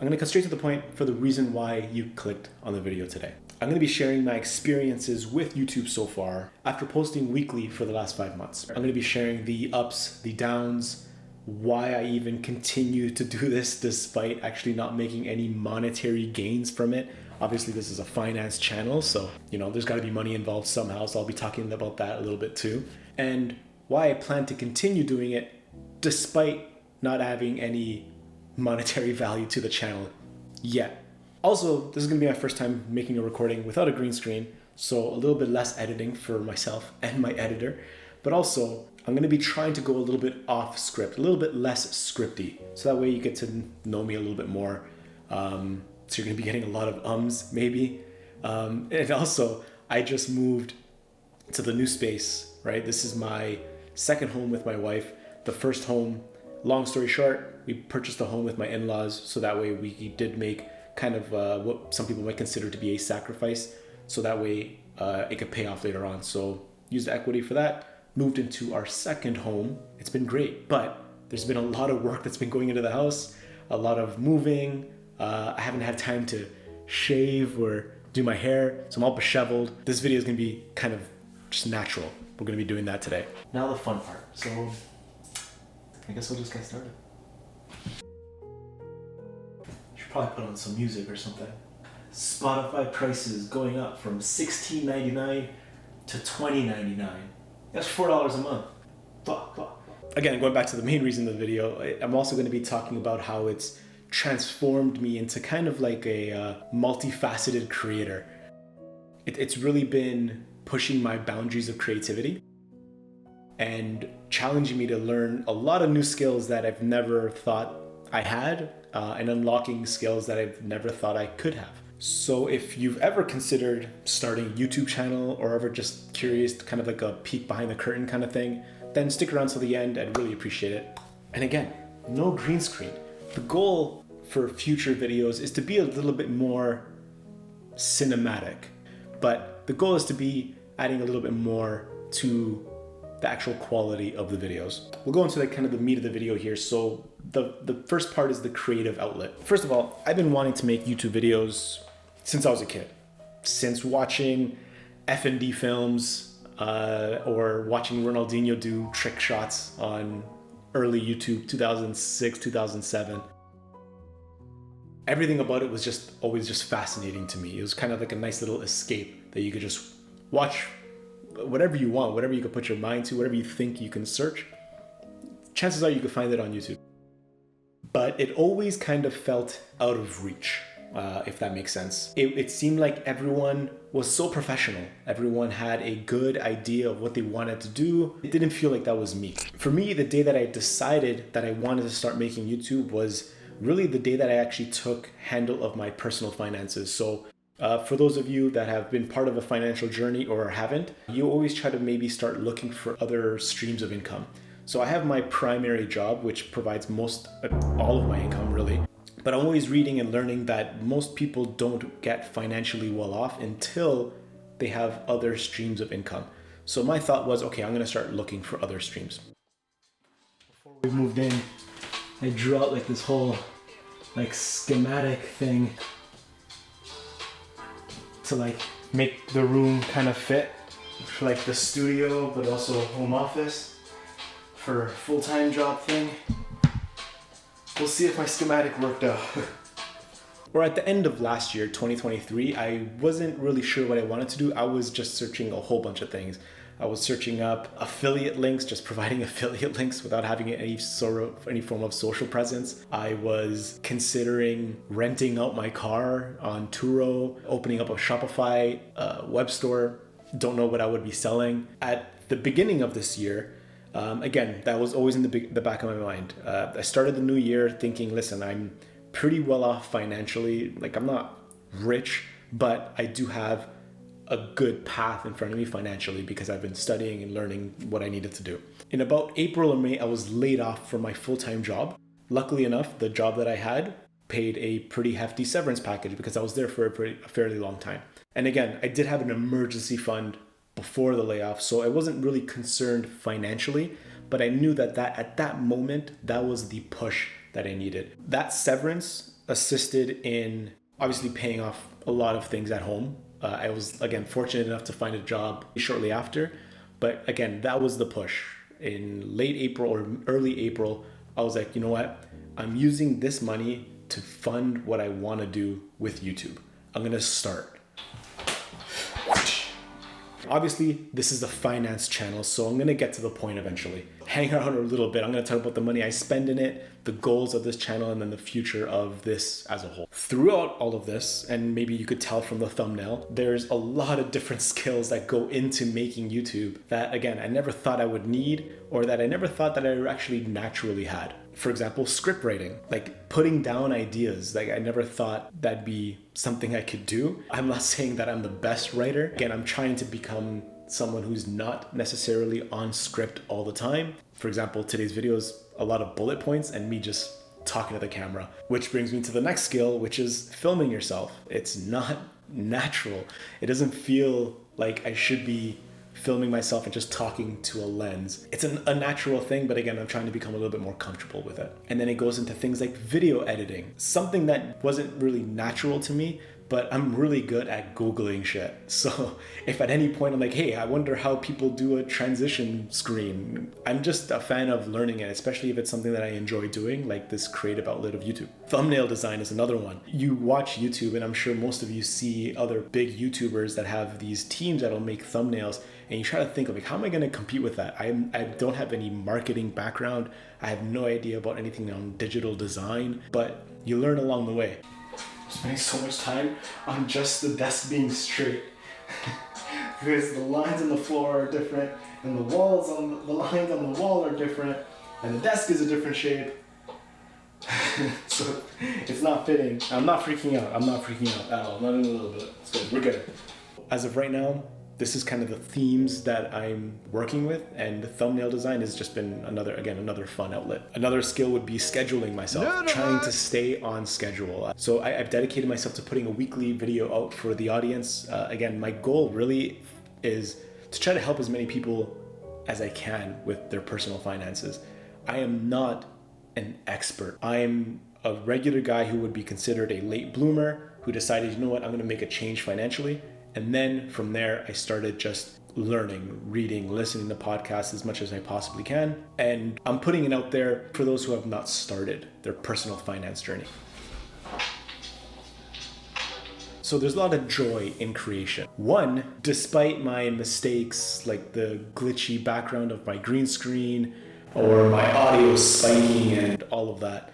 I'm gonna cut straight to the point for the reason why you clicked on the video today. I'm gonna be sharing my experiences with YouTube so far after posting weekly for the last 5 months. I'm gonna be sharing the ups, the downs, why I even continue to do this despite actually not making any monetary gains from it. Obviously, this is a finance channel, so there's gotta be money involved somehow, so I'll be talking about that a little bit too. And why I plan to continue doing it despite not having any monetary value to the channel yet. Also, this is gonna be my first time making a recording without a green screen, so a little bit less editing for myself and my editor, but also I'm gonna be trying to go a little bit off script, a little bit less scripty, so that way you get to know me a little bit more. So you're gonna be getting a lot of ums, maybe. And also, I just moved to the new space, right? This is my second home with my wife. The first home, long story short, we purchased a home with my in-laws, so that way we did make kind of what some people might consider to be a sacrifice, so that way it could pay off later on. So used the equity for that, moved into our second home. It's been great, but there's been a lot of work that's been going into the house, a lot of moving. I haven't had time to shave or do my hair, so I'm all disheveled. This video is gonna be kind of just natural. We're gonna be doing that today. Now the fun part. So I guess we'll just get started. Should probably put on some music or something. Spotify prices going up from $16.99 to $20.99. That's $4 a month. Fuck. Again, going back to the main reason of the video, I'm also going to be talking about how it's transformed me into kind of like a multifaceted creator. It's really been pushing my boundaries of creativity and challenging me to learn a lot of new skills that I've never thought I had, and unlocking skills that I've never thought I could have. So if you've ever considered starting a YouTube channel or ever just curious, kind of like a peek behind the curtain kind of thing, then stick around till the end. I'd really appreciate it. And again, no green screen. The goal for future videos is to be a little bit more cinematic, but the goal is to be adding a little bit more to the actual quality of the videos. We'll go into kind of the meat of the video here. So the first part is the creative outlet. First of all, I've been wanting to make YouTube videos since I was a kid. Since watching F&D films or watching Ronaldinho do trick shots on early YouTube, 2006, 2007. Everything about it was just always just fascinating to me. It was kind of like a nice little escape that you could just watch whatever you want, whatever you could put your mind to, whatever you think you can search. Chances are you could find it on YouTube. But it always kind of felt out of reach, if that makes sense. It seemed like everyone was so professional. Everyone had a good idea of what they wanted to do. It didn't feel like that was me. For me, the day that I decided that I wanted to start making YouTube was really the day that I actually took handle of my personal finances. So for those of you that have been part of a financial journey or haven't, you always try to maybe start looking for other streams of income. So I have my primary job, which provides all of my income really. But I'm always reading and learning that most people don't get financially well off until they have other streams of income. So my thought was, okay, I'm gonna start looking for other streams. Before we moved in, I drew out like this whole schematic thing to make the room kind of fit for the studio, but also home office for full-time job thing. We'll see if my schematic worked out. Or at the end of last year, 2023, I wasn't really sure what I wanted to do. I was just searching a whole bunch of things. I was searching up affiliate links, just providing affiliate links without having any form of social presence. I was considering renting out my car on Turo, opening up a Shopify web store. Don't know what I would be selling. At the beginning of this year, again, that was always in the back of my mind. I started the new year thinking, listen, I'm pretty well off financially. I'm not rich, but I do have a good path in front of me financially because I've been studying and learning what I needed to do. In about April or May, I was laid off from my full-time job. Luckily enough, the job that I had paid a pretty hefty severance package because I was there for a fairly long time. And again, I did have an emergency fund before the layoff, so I wasn't really concerned financially, but I knew that at that moment, that was the push that I needed. That severance assisted in obviously paying off a lot of things at home. I was, again, fortunate enough to find a job shortly after. But again, that was the push. In late April or early April, I was like, you know what? I'm using this money to fund what I want to do with YouTube. I'm going to start. Obviously, this is a finance channel, so I'm going to get to the point eventually. Hang around a little bit. I'm going to talk about the money I spend in it, the goals of this channel, and then the future of this as a whole. Throughout all of this, and maybe you could tell from the thumbnail, there's a lot of different skills that go into making YouTube that, again, I never thought I would need, or that I never thought that I actually naturally had. For example, script writing, like putting down ideas. Like I never thought that'd be something I could do. I'm not saying that I'm the best writer. Again, I'm trying to become someone who's not necessarily on script all the time. For example, today's video is a lot of bullet points and me just talking to the camera, which brings me to the next skill, which is filming yourself. It's not natural. It doesn't feel like I should be filming myself and just talking to a lens. It's an unnatural thing, but again, I'm trying to become a little bit more comfortable with it. And then it goes into things like video editing, something that wasn't really natural to me, but I'm really good at Googling shit. So if at any point I'm like, hey, I wonder how people do a transition screen, I'm just a fan of learning it, especially if it's something that I enjoy doing, like this creative outlet of YouTube. Thumbnail design is another one. You watch YouTube, and I'm sure most of you see other big YouTubers that have these teams that'll make thumbnails, and you try to think of like, how am I going to compete with that? I don't have any marketing background. I have no idea about anything on digital design, but you learn along the way. Spending so much time on just the desk being straight because the lines on the floor are different and the lines on the wall are different and the desk is a different shape. So it's not fitting. I'm not freaking out. At all. Not even a little bit. It's good. We're good. As of right now, this is kind of the themes that I'm working with, and the thumbnail design has just been another fun outlet. Another skill would be scheduling myself, trying to stay on schedule. So I've dedicated myself to putting a weekly video out for the audience. Again, my goal really is to try to help as many people as I can with their personal finances. I am not an expert. I'm a regular guy who would be considered a late bloomer who decided, you know what, I'm going to make a change financially. And then from there, I started just learning, reading, listening to podcasts as much as I possibly can. And I'm putting it out there for those who have not started their personal finance journey. So there's a lot of joy in creation. One, despite my mistakes, like the glitchy background of my green screen or my audio spiking and all of that,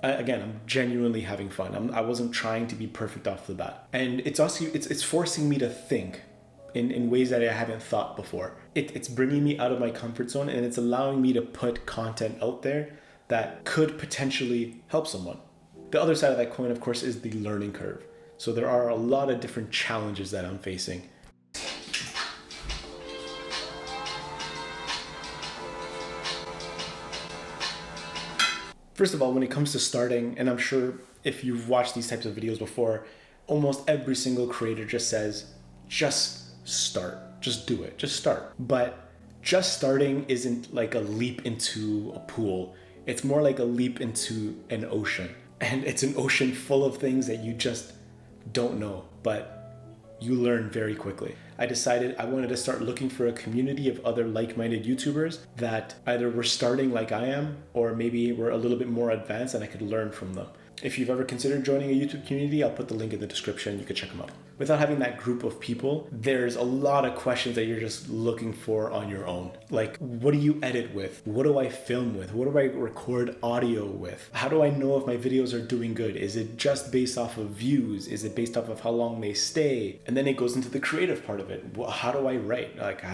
again, I'm genuinely having fun. I wasn't trying to be perfect off the bat. And it's also, it's forcing me to think in ways that I haven't thought before. It's bringing me out of my comfort zone, and it's allowing me to put content out there that could potentially help someone. The other side of that coin, of course, is the learning curve. So there are a lot of different challenges that I'm facing. First of all, when it comes to starting, and I'm sure if you've watched these types of videos before, almost every single creator just says, just start, just do it, just start. But just starting isn't like a leap into a pool. It's more like a leap into an ocean. And it's an ocean full of things that you just don't know, but you learn very quickly. I decided I wanted to start looking for a community of other like-minded YouTubers that either were starting like I am, or maybe were a little bit more advanced and I could learn from them. If you've ever considered joining a YouTube community, I'll put the link in the description. You can check them out. Without having that group of people, there's a lot of questions that you're just looking for on your own. Like, what do you edit with? What do I film with? What do I record audio with? How do I know if my videos are doing good? Is it just based off of views? Is it based off of how long they stay? And then it goes into the creative part of it. How do I write? Like,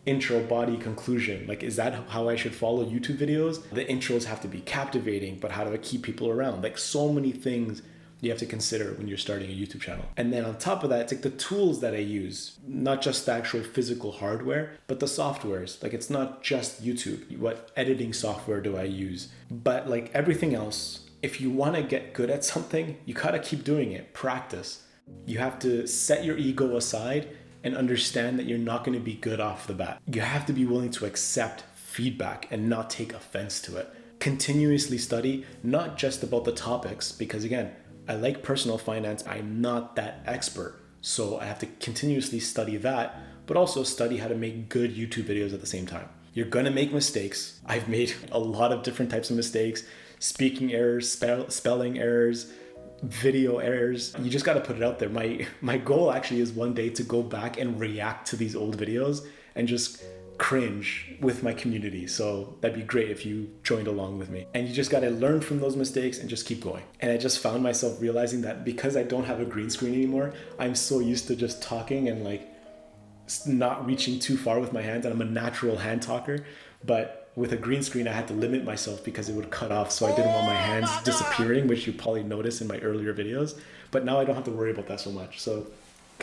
intro, body, conclusion. Like, is that how I should follow YouTube videos? The intros have to be captivating, but how do I keep people around? Like, so many things you have to consider when you're starting a YouTube channel. And then on top of that, it's like the tools that I use, not just the actual physical hardware, but the softwares. Like, it's not just YouTube. What editing software do I use? But like everything else, if you want to get good at something, you gotta keep doing it. Practice. You have to set your ego aside and understand that you're not going to be good off the bat. You have to be willing to accept feedback and not take offense to it. Continuously study, not just about the topics, because again, I like personal finance. I'm not that expert, so I have to continuously study that, but also study how to make good YouTube videos at the same time. You're gonna make mistakes. I've made a lot of different types of mistakes, speaking errors, spelling errors, video errors. You just gotta put it out there. My goal actually is one day to go back and react to these old videos and just cringe with my community. So that'd be great if you joined along with me. And you just got to learn from those mistakes and just keep going. And I just found myself realizing that because I don't have a green screen anymore, I'm so used to just talking and like not reaching too far with my hands. And I'm a natural hand talker, but with a green screen, I had to limit myself because it would cut off. So I didn't want my hands disappearing, which you probably noticed in my earlier videos. But now I don't have to worry about that so much. So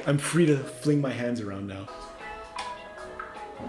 I'm free to fling my hands around now.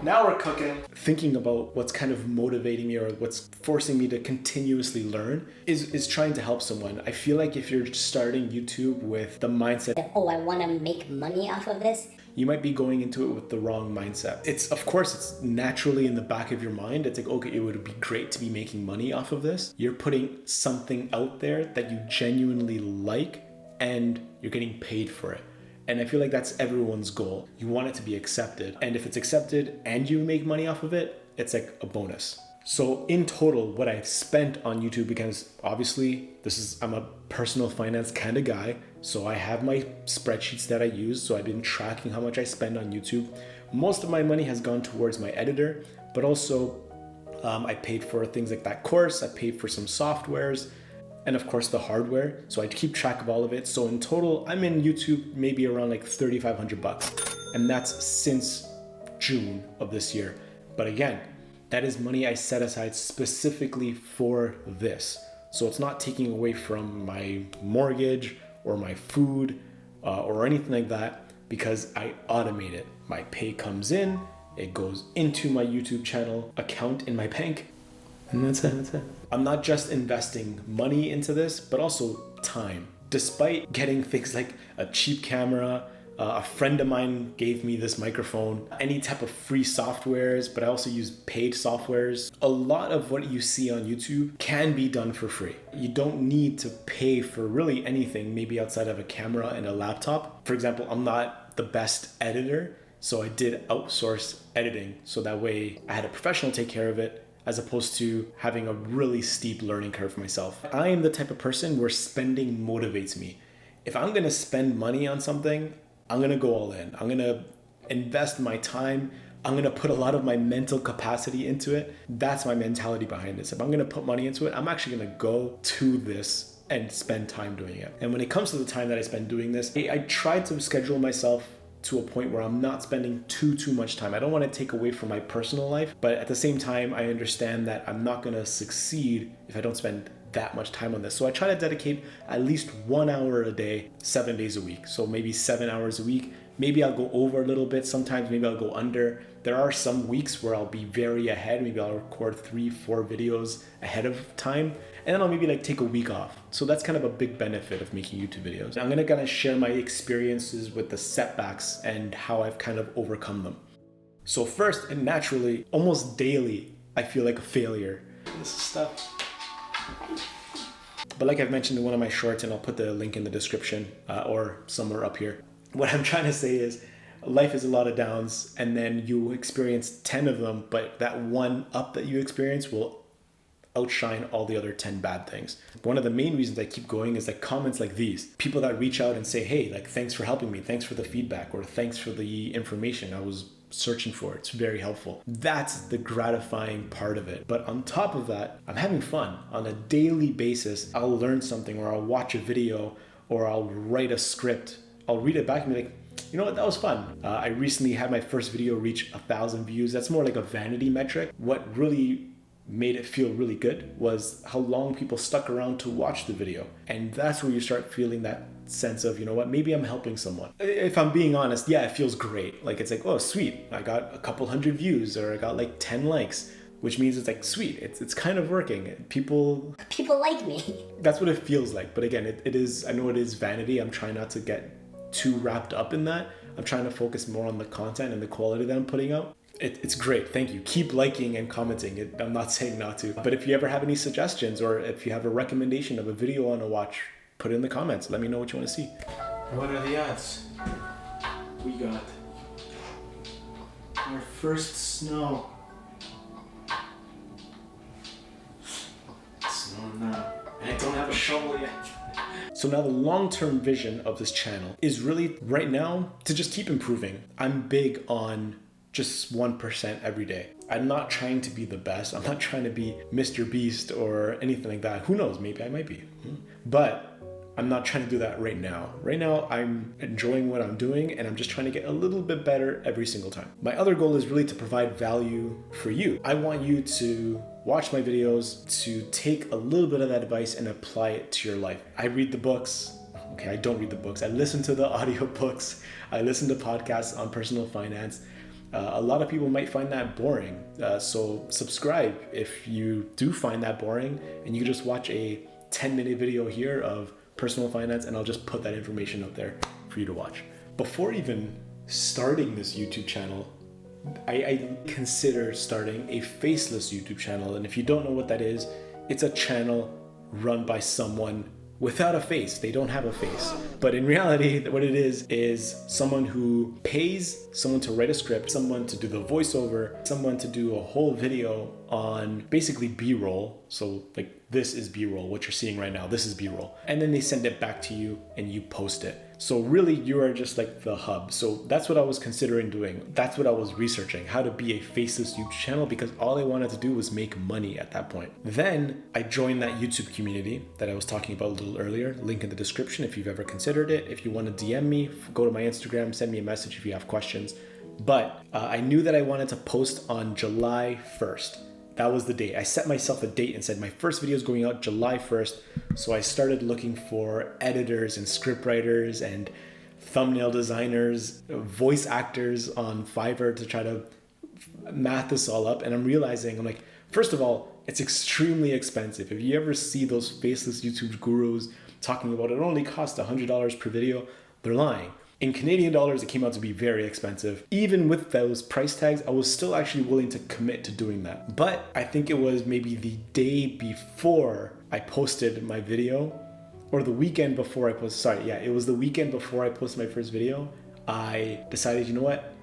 Now we're cooking. Thinking about what's kind of motivating me or what's forcing me to continuously learn is trying to help someone. I feel like if you're starting YouTube with the mindset that, oh, I want to make money off of this, you might be going into it with the wrong mindset. Of course, it's naturally in the back of your mind. It's like, okay, it would be great to be making money off of this. You're putting something out there that you genuinely like and you're getting paid for it. And I feel like that's everyone's goal. You want it to be accepted. And if it's accepted and you make money off of it, it's like a bonus. So in total, what I've spent on YouTube, because obviously I'm a personal finance kind of guy. So I have my spreadsheets that I use. So I've been tracking how much I spend on YouTube. Most of my money has gone towards my editor, but also I paid for things like that course. I paid for some softwares, and of course the hardware. So I keep track of all of it. So in total, I'm in YouTube maybe around like $3,500. And that's since June of this year. But again, that is money I set aside specifically for this. So it's not taking away from my mortgage or my food or anything like that, because I automate it. My pay comes in, it goes into my YouTube channel account in my bank, and that's it. I'm not just investing money into this, but also time. Despite getting things like a cheap camera, a friend of mine gave me this microphone, any type of free softwares, but I also use paid softwares. A lot of what you see on YouTube can be done for free. You don't need to pay for really anything, maybe outside of a camera and a laptop. For example, I'm not the best editor, so I did outsource editing. So that way I had a professional take care of it, as opposed to having a really steep learning curve for myself. I am the type of person where spending motivates me. If I'm gonna spend money on something, I'm gonna go all in. I'm gonna invest my time. I'm gonna put a lot of my mental capacity into it. That's my mentality behind this. If I'm gonna put money into it, I'm actually gonna go to this and spend time doing it. And when it comes to the time that I spend doing this, I try to schedule myself to a point where I'm not spending too much time. I don't want to take away from my personal life, but at the same time, I understand that I'm not gonna succeed if I don't spend that much time on this. So I try to dedicate at least 1 hour a day, 7 days a week. So maybe 7 hours a week. Maybe I'll go over a little bit. Sometimes maybe I'll go under. There are some weeks where I'll be very ahead. Maybe I'll record 3-4 videos ahead of time. And then I'll maybe like take a week off. So that's kind of a big benefit of making YouTube videos. I'm gonna kind of share my experiences with the setbacks and how I've kind of overcome them. So first, and naturally, almost daily, I feel like a failure. This is stuff. But like I've mentioned in one of my shorts, and I'll put the link in the description or somewhere up here, what I'm trying to say is life is a lot of downs, and then you experience 10 of them, but that one up that you experience will outshine all the other 10 bad things. One of the main reasons I keep going is like comments like these. People that reach out and say, hey, like, thanks for helping me. Thanks for the feedback, or thanks for the information I was searching for. It's very helpful. That's the gratifying part of it. But on top of that, I'm having fun. On a daily basis, I'll learn something, or I'll watch a video, or I'll write a script. I'll read it back and be like, you know what, that was fun. I recently had my first video reach 1,000 views. That's more like a vanity metric. What really made it feel really good was how long people stuck around to watch the video. And that's where you start feeling that sense of, you know what, maybe I'm helping someone. If I'm being honest, yeah, it feels great. Like, it's like, oh, sweet, I got a couple hundred views, or I got like 10 likes, which means it's like, sweet, it's kind of working. People like me. That's what it feels like. But again, it is, I know it is vanity. I'm trying not to get too wrapped up in that. I'm trying to focus more on the content and the quality that I'm putting out. It's great. Thank you. Keep liking and commenting. I'm not saying not to. But if you ever have any suggestions, or if you have a recommendation of a video I want to watch, Put it in the comments. Let me know what you want to see. What are the odds? We got our first snow. Snow now. And I don't have a shovel yet. So now the long-term vision of this channel is really right now to just keep improving. I'm big on just 1% every day. I'm not trying to be the best. I'm not trying to be Mr. Beast or anything like that. Who knows? Maybe I might be. But I'm not trying to do that right now. Right now, I'm enjoying what I'm doing and I'm just trying to get a little bit better every single time. My other goal is really to provide value for you. I want you to watch my videos, to take a little bit of that advice and apply it to your life. I read the books. Okay, I don't read the books. I listen to the audiobooks. I listen to podcasts on personal finance. A lot of people might find that boring. So subscribe if you do find that boring, and you can just watch a 10-minute video here of personal finance, and I'll just put that information up there for you to watch. Before even starting this YouTube channel, I consider starting a faceless YouTube channel. And if you don't know what that is, it's a channel run by someone without a face. They don't have a face. But in reality, what it is someone who pays someone to write a script, someone to do the voiceover, someone to do a whole video on basically B-roll. So like, this is B-roll, what you're seeing right now, this is B-roll. And then they send it back to you and you post it. So really you are just like the hub. So that's what I was considering doing. That's what I was researching, how to be a faceless YouTube channel, because all I wanted to do was make money at that point. Then I joined that YouTube community that I was talking about a little earlier, link in the description if you've ever considered it. If you want to DM me, go to my Instagram, send me a message if you have questions. But I knew that I wanted to post on July 1st. That was the date. I set myself a date and said my first video is going out July 1st. So I started looking for editors and scriptwriters and thumbnail designers, voice actors on Fiverr to try to math this all up. And I'm realizing, I'm like, first of all, it's extremely expensive. If you ever see those faceless YouTube gurus talking about it only costs $100 per video, they're lying. In Canadian dollars, it came out to be very expensive. Even with those price tags, I was still actually willing to commit to doing that. But I think it was maybe the day before I posted my video, or the weekend before I posted, it was the weekend before I posted my first video, I decided, you know what?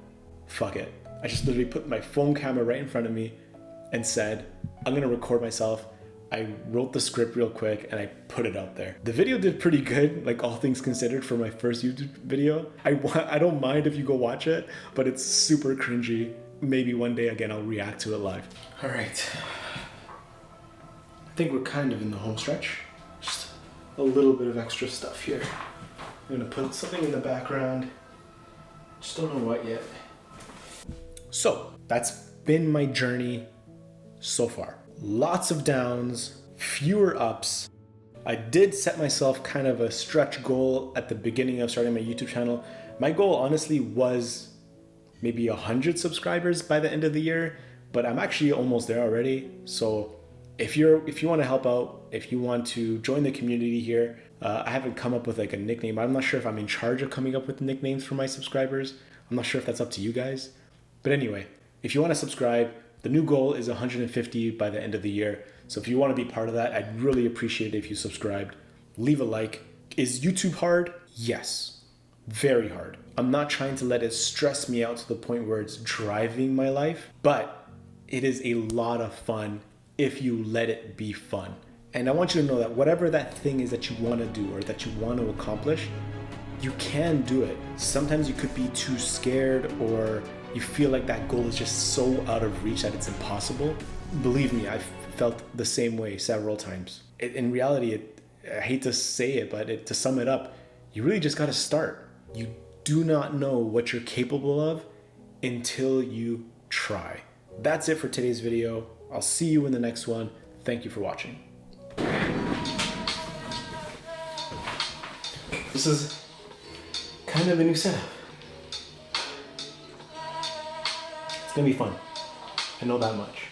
Fuck it. I just literally put my phone camera right in front of me and said, I'm gonna record myself. I wrote the script real quick and I put it out there. The video did pretty good, like all things considered, for my first YouTube video. I don't mind if you go watch it, but it's super cringy. Maybe one day again I'll react to it live. All right. I think we're kind of in the home stretch. Just a little bit of extra stuff here. I'm gonna put something in the background. Just don't know what yet. So that's been my journey so far. Lots of downs, fewer ups. I did set myself kind of a stretch goal at the beginning of starting my YouTube channel. My goal honestly was maybe 100 subscribers by the end of the year, but I'm actually almost there already. So if you want to help out, if you want to join the community here, I haven't come up with like a nickname. I'm not sure if I'm in charge of coming up with nicknames for my subscribers. I'm not sure if that's up to you guys. But anyway, if you want to subscribe, the new goal is 150 by the end of the year. So if you want to be part of that, I'd really appreciate it if you subscribed. Leave a like. Is YouTube hard? Yes, very hard. I'm not trying to let it stress me out to the point where it's driving my life, but it is a lot of fun if you let it be fun. And I want you to know that whatever that thing is that you want to do or that you want to accomplish, you can do it. Sometimes you could be too scared, or you feel like that goal is just so out of reach that it's impossible. Believe me, I've felt the same way several times. In reality, I hate to say it, but to sum it up, you really just got to start. You do not know what you're capable of until you try. That's it for today's video. I'll see you in the next one. Thank you for watching. This is kind of a new setup. It's gonna be fun. I know that much.